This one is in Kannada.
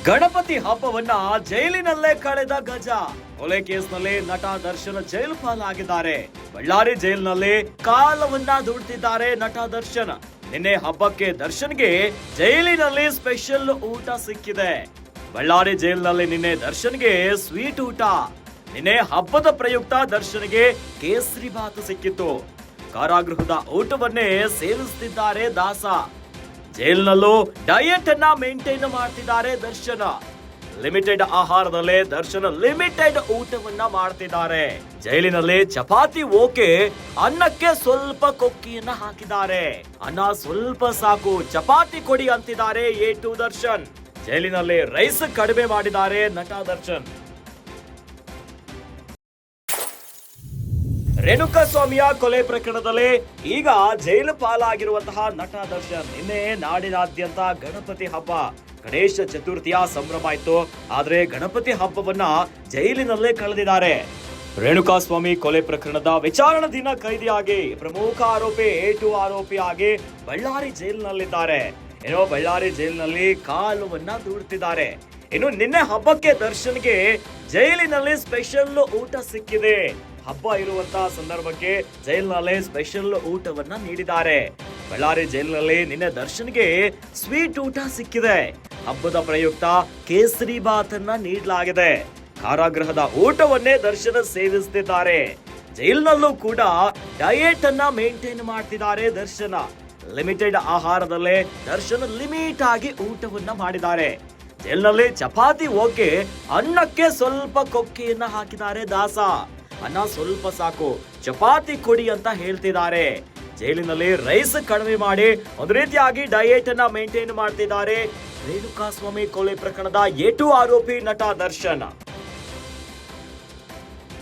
ಗಣಪತಿ ಹಬ್ಬವನ್ನ ಜೈಲಿನಲ್ಲೇ ಕಳೆದ ಗಜ. ಕೊಲೆ ಕೇಸ್ನಲ್ಲಿ ನಟ ದರ್ಶನ್ ಜೈಲು ಪಾಲಾಗಿದ್ದಾರೆ. ಬಳ್ಳಾರಿ ಜೈಲಿನಲ್ಲಿ ಕಾಲವನ್ನ ದುಡ್ತಿದ್ದಾರೆ ನಟ ದರ್ಶನ್. ನಿನ್ನೆ ಹಬ್ಬಕ್ಕೆ ದರ್ಶನ್ಗೆ ಜೈಲಿನಲ್ಲಿ ಸ್ಪೆಷಲ್ ಊಟ ಸಿಕ್ಕಿದೆ. ಬಳ್ಳಾರಿ ಜೈಲಿನಲ್ಲಿ ನಿನ್ನೆ ದರ್ಶನ್ಗೆ ಸ್ವೀಟ್ ಊಟ. ನಿನ್ನೆ ಹಬ್ಬದ ಪ್ರಯುಕ್ತ ದರ್ಶನ್ಗೆ ಕೇಸರಿ ಬಾತ್ ಸಿಕ್ಕಿತ್ತು. ಕಾರಾಗೃಹದ ಊಟವನ್ನೇ ಸೇವಿಸುತ್ತಿದ್ದಾರೆ ದಾಸ. ಜೈಲಿನಲ್ಲೂ ಡಯಟ್ ಅನ್ನ ಮೇಂಟೈನ್ ಮಾಡ್ತಿದ್ದಾರೆ ದರ್ಶನ್. ಲಿಮಿಟೆಡ್ ಆಹಾರದಲ್ಲೇ ದರ್ಶನ್ ಲಿಮಿಟೆಡ್ ಊಟವನ್ನ ಮಾಡ್ತಿದ್ದಾರೆ. ಜೈಲಿನಲ್ಲಿ ಚಪಾತಿ ಓಕೆ, ಅನ್ನಕ್ಕೆ ಸ್ವಲ್ಪ ಕೊಕ್ಕಿಯನ್ನ ಹಾಕಿದ್ದಾರೆ. ಅನ್ನ ಸ್ವಲ್ಪ ಸಾಕು, ಚಪಾತಿ ಕೊಡಿ ಅಂತಿದ್ದಾರೆ ಎ2 ದರ್ಶನ್. ಜೈಲಿನಲ್ಲಿ ರೈಸ್ ಕಡಿಮೆ ಮಾಡಿದ್ದಾರೆ ನಟ ದರ್ಶನ್. ರೇಣುಕಾಸ್ವಾಮಿಯ ಕೊಲೆ ಪ್ರಕರಣದಲ್ಲಿ ಈಗ ಜೈಲು ಪಾಲಾಗಿರುವಂತಹ ನಟ ದರ್ಶನ್. ನಿನ್ನೆ ನಾಡಿನಾದ್ಯಂತ ಗಣಪತಿ ಹಬ್ಬ, ಗಣೇಶ ಚತುರ್ಥಿಯ ಸಂಭ್ರಮ ಇತ್ತು. ಆದ್ರೆ ಗಣಪತಿ ಹಬ್ಬವನ್ನ ಜೈಲಿನಲ್ಲೇ ಕಳೆದಿದ್ದಾರೆ. ರೇಣುಕಾಸ್ವಾಮಿ ಕೊಲೆ ಪ್ರಕರಣದ ವಿಚಾರಣಾ ದಿನ ಕೈದಿಯಾಗಿ ಪ್ರಮುಖ ಆರೋಪಿ ಎ2 ಆರೋಪಿಯಾಗಿ ಬಳ್ಳಾರಿ ಜೈಲಿನಲ್ಲಿದ್ದಾರೆ. ಏನೋ ಬಳ್ಳಾರಿ ಜೈಲಿನಲ್ಲಿ ಕಾಲವನ್ನ ದೂಡ್ತಿದ್ದಾರೆ. ಇನ್ನು ನಿನ್ನೆ ಹಬ್ಬಕ್ಕೆ ದರ್ಶನ್ಗೆ ಜೈಲಿನಲ್ಲಿ ಸ್ಪೆಷಲ್ ಊಟ ಸಿಕ್ಕಿದೆ. ಹಬ್ಬ ಇರುವಂತಹ ಸಂದರ್ಭಕ್ಕೆ ಜೈಲಿನಲ್ಲಿ ಸ್ಪೆಷಲ್ ಊಟವನ್ನ ನೀಡಿದ್ದಾರೆ. ಬಳ್ಳಾರಿ ಜೈಲಿನಲ್ಲಿ ನಿನ್ನೆ ದರ್ಶನ್ಗೆ ಸ್ವೀಟ್ ಊಟ ಸಿಕ್ಕಿದೆ. ಹಬ್ಬದ ಪ್ರಯುಕ್ತ ಕೇಸರಿ ಬಾತ್ ಅನ್ನ ನೀಡಲಾಗಿದೆ. ಕಾರಾಗೃಹದ ಊಟವನ್ನೇ ದರ್ಶನ್ ಸೇವಿಸುತ್ತಿದ್ದಾರೆ. ಜೈಲಿನಲ್ಲೂ ಕೂಡ ಡಯಟ್ ಅನ್ನ ಮೇಂಟೈನ್ ಮಾಡ್ತಿದ್ದಾರೆ ದರ್ಶನ. ಲಿಮಿಟೆಡ್ ಆಹಾರದಲ್ಲೇ ದರ್ಶನ್ ಲಿಮಿಟ್ ಆಗಿ ಊಟವನ್ನ ಮಾಡಿದ್ದಾರೆ. ಜೈಲಿನಲ್ಲಿ ಚಪಾತಿ ಓಕೆ, ಅನ್ನಕ್ಕೆ ಸ್ವಲ್ಪ ಕೊಕ್ಕಿಯನ್ನ ಹಾಕಿದ್ದಾರೆ ದಾಸ. ಅನ್ನ ಸ್ವಲ್ಪ ಸಾಕು, ಚಪಾತಿ ಕೊಡಿ ಅಂತ ಹೇಳ್ತಿದ್ದಾರೆ. ಜೈಲಿನಲ್ಲಿ ರೈಸ್ ಕಡಿಮೆ ಮಾಡಿ ಒಂದು ರೀತಿಯಾಗಿ ಡಯಟ್ ಅನ್ನ ಮೇಂಟೈನ್ ಮಾಡ್ತಿದ್ದಾರೆ ರೇಣುಕಾಸ್ವಾಮಿ ಕೊಲೆ ಪ್ರಕರಣದ ಎ2 ಆರೋಪಿ ನಟ ದರ್ಶನ್.